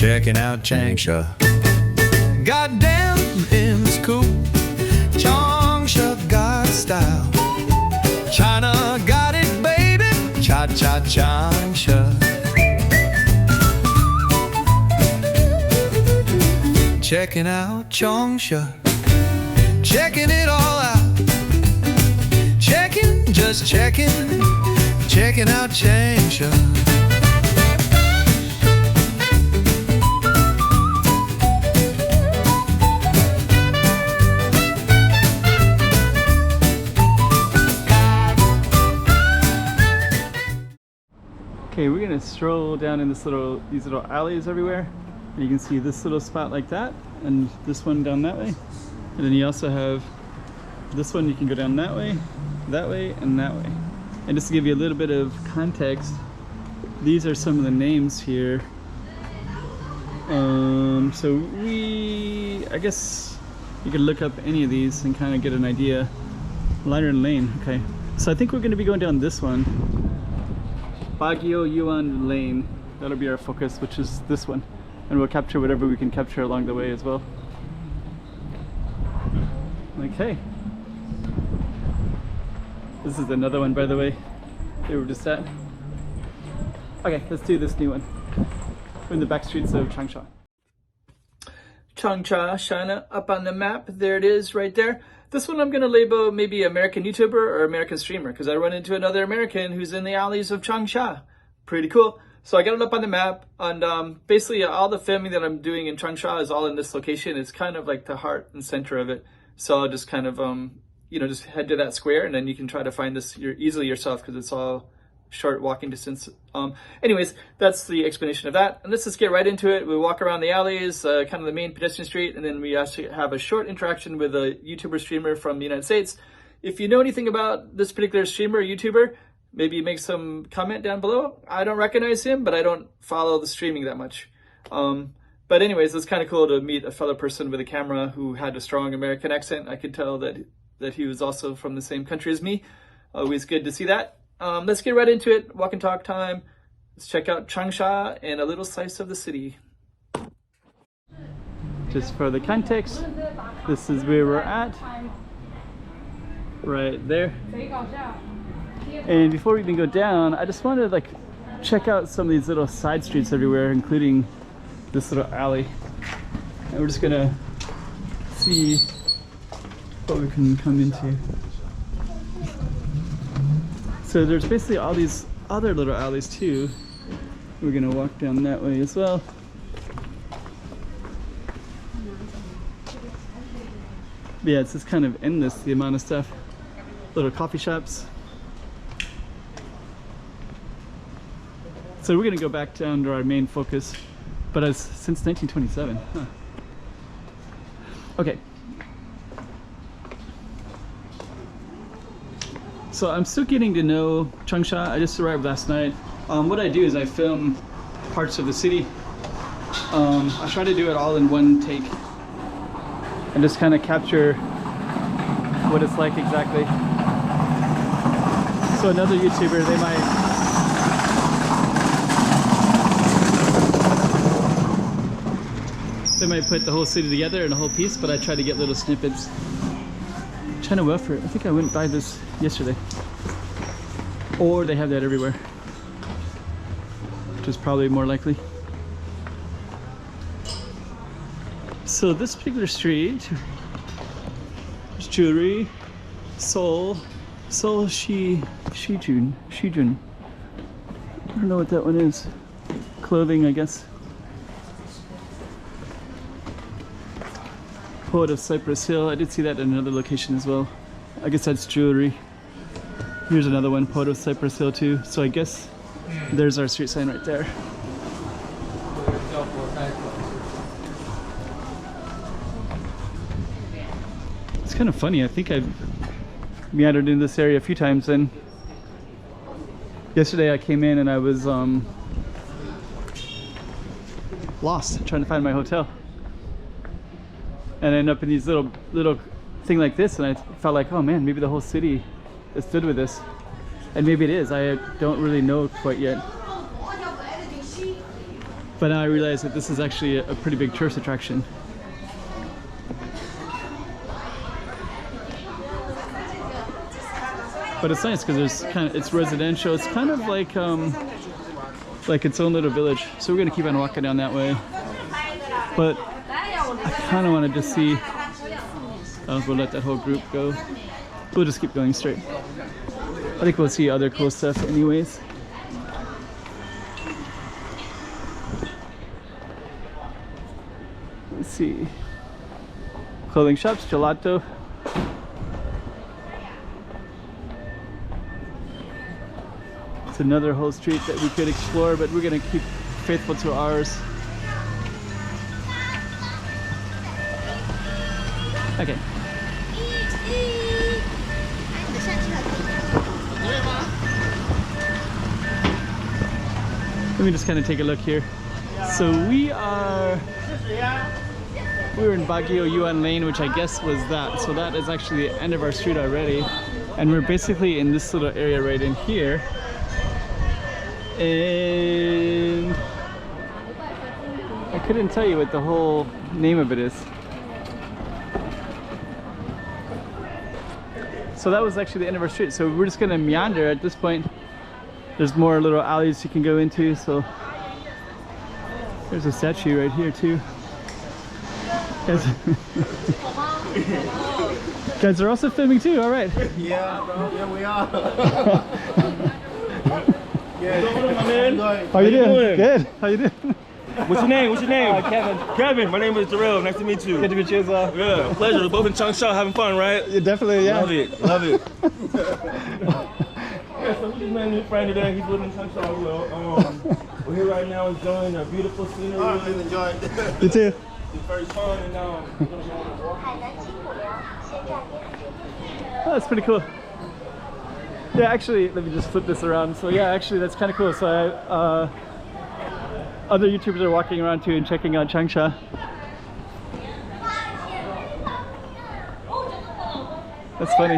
checking out Changsha. Goddamn, it's cool. Changsha got style. China got it, baby. Cha-cha Changsha. Checking out Changsha. Checking it all out. Checking, just checking. Checking out Changsha. Okay, we're gonna stroll down in these little alleys everywhere. And you can see this little spot like that, and this one down that way. And then you also have this one, you can go down that way, and that way. And just to give you a little bit of context, these are some of the names here. So I guess you could look up any of these and kind of get an idea. Liner Lane, okay. So I think we're gonna be going down this one. Baguio Yuan Lane, that'll be our focus, which is this one, and we'll capture whatever we can capture along the way as well. Okay, this is another one, by the way, they were just at. Okay, let's do this new one. We're in the back streets of Changsha. Changsha, China, up on the map, there it is right there. This one I'm going to label maybe American YouTuber or American streamer, because I run into another American who's in the alleys of Changsha. Pretty cool. So I got it up on the map, and basically all the filming that I'm doing in Changsha is all in this location. It's kind of like the heart and center of it. So I'll just kind of, just head to that square, and then you can try to find this easily yourself, because it's all short walking distance. Anyways, that's the explanation of that. And let's just get right into it. We walk around the alleys, kind of the main pedestrian street, and then we actually have a short interaction with a YouTuber streamer from the United States. If you know anything about this particular streamer or YouTuber, maybe make some comment down below. I don't recognize him, but I don't follow the streaming that much. But anyways, it's kind of cool to meet a fellow person with a camera who had a strong American accent. I could tell that he was also from the same country as me. Always good to see that. Let's get right into it. Walk and talk time. Let's check out Changsha and a little slice of the city. Just for the context, this is where we're at. Right there. And before we even go down, I just wanted to check out some of these little side streets everywhere, including this little alley. And we're just gonna see what we can come into. So there's basically all these other little alleys too. We're gonna walk down that way as well. Yeah, it's just kind of endless, the amount of stuff. Little coffee shops. So we're gonna go back down to our main focus, but since 1927, huh? Okay. So I'm still getting to know Changsha. I just arrived last night. What I do is I film parts of the city. I try to do it all in one take and just kind of capture what it's like exactly. So another YouTuber, they might put the whole city together in a whole piece, but I try to get little snippets. China welfare, I think I went by this yesterday. Or they have that everywhere, which is probably more likely. So this particular street, there's jewelry, Seoul Shijun. I don't know what that one is. Clothing, I guess. Poet of Cypress Hill. I did see that in another location as well. I guess that's jewelry. Here's another one, Poet of Cypress Hill too. So I guess there's our street sign right there. It's kind of funny. I think I've meandered in this area a few times, and yesterday I came in and I was lost trying to find my hotel. And I ended up in these little thing like this, and I felt like, oh man, maybe the whole city is stood with this. And maybe it is. I don't really know quite yet. But now I realize that this is actually a pretty big tourist attraction. But it's nice because it's residential. It's kind of like its own little village. So we're gonna keep on walking down that way. But I kind of want to just see. We'll let that whole group go. We'll just keep going straight. I think we'll see other cool stuff anyways. Let's see. Clothing shops, gelato. It's another whole street that we could explore, but we're gonna keep faithful to ours. Okay. Let me just kind of take a look here. So we're in Baguio Yuan Lane, which I guess was that. So that is actually the end of our street already. And we're basically in this little area right in here. And I couldn't tell you what the whole name of it is. So that was actually the end of our street. So we're just gonna meander at this point. There's more little alleys you can go into. So there's a statue right here too. Guys are also filming too. All right. Yeah, bro. Yeah, we are. How you doing? Good. How you doing? What's your name? What's your name? Kevin. Kevin. My name is Darrell. Nice to meet you. Good to meet you as well. Yeah, pleasure. We're both in Changsha having fun, right? Yeah, definitely, yeah. Love it. Love it. Yeah, so we just met a new friend today. He's living in Changsha as well. We're here right now enjoying a beautiful scenery. I'm enjoying it. You too. It's very fun and oh, that's pretty cool. Yeah, actually, let me just flip this around. So yeah, actually, that's kind of cool. So other YouTubers are walking around too and checking out Changsha. That's funny.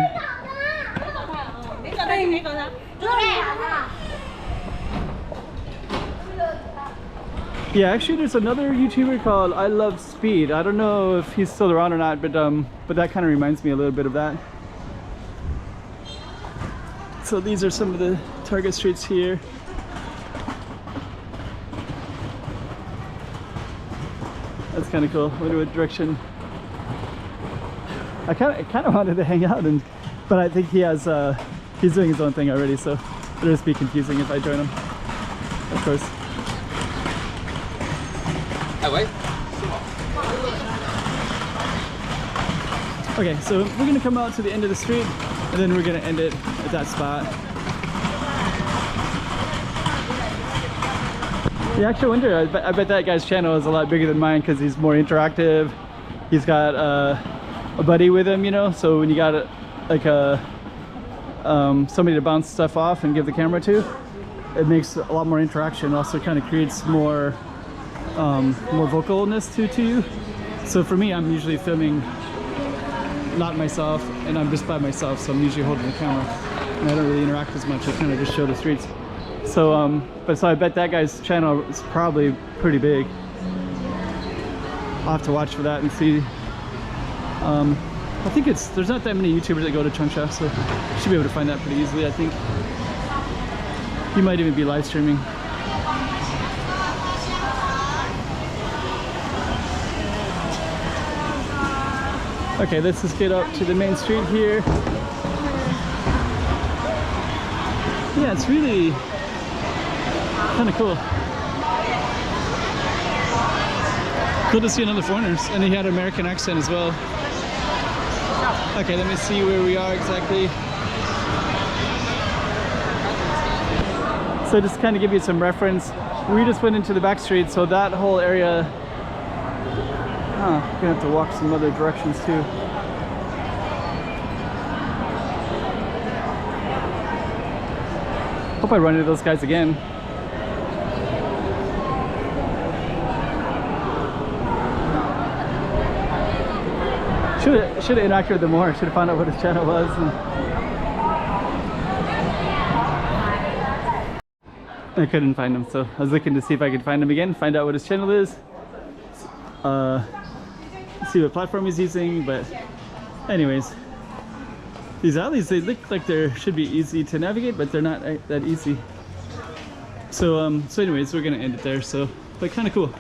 Yeah, actually there's another YouTuber called I Love Speed. I don't know if he's still around or not, but that kind of reminds me a little bit of that. So these are some of the target streets here. That's kind of cool. I wonder what direction. I kind of wanted to hang out, but I think he's doing his own thing already, so it'll just be confusing if I join him. Of course. Okay, so we're gonna come out to the end of the street, and then we're gonna end it at that spot. Yeah, actually, I wonder. I bet that guy's channel is a lot bigger than mine because he's more interactive. He's got a buddy with him, you know. So when you got somebody to bounce stuff off and give the camera to, it makes a lot more interaction. Also, kind of creates more vocalness to you. So for me, I'm usually filming not myself, and I'm just by myself, so I'm usually holding the camera, and I don't really interact as much. I kind of just show the streets. So so I bet that guy's channel is probably pretty big. I'll have to watch for that and see. I think there's not that many YouTubers that go to Changsha, so you should be able to find that pretty easily. I think he might even be live streaming. Okay, let's just get up to the main street here. Yeah, it's really kind of cool. Cool to see another foreigners, and he had an American accent as well. Okay, let me see where we are exactly. So just kind of give you some reference. We just went into the back street, so that whole area. Gonna have to walk some other directions too. Hope I run into those guys again. Should have interacted with them more. Should have found out what his channel was. I couldn't find him, so I was looking to see if I could find him again, find out what his channel is, see what platform he's using. But anyways, these alleys, they look like they should be easy to navigate, but they're not that easy. So anyways, we're gonna end it there. So, but kind of cool.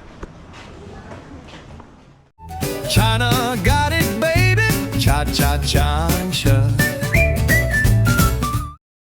China got it, baby. Cha cha Changsha.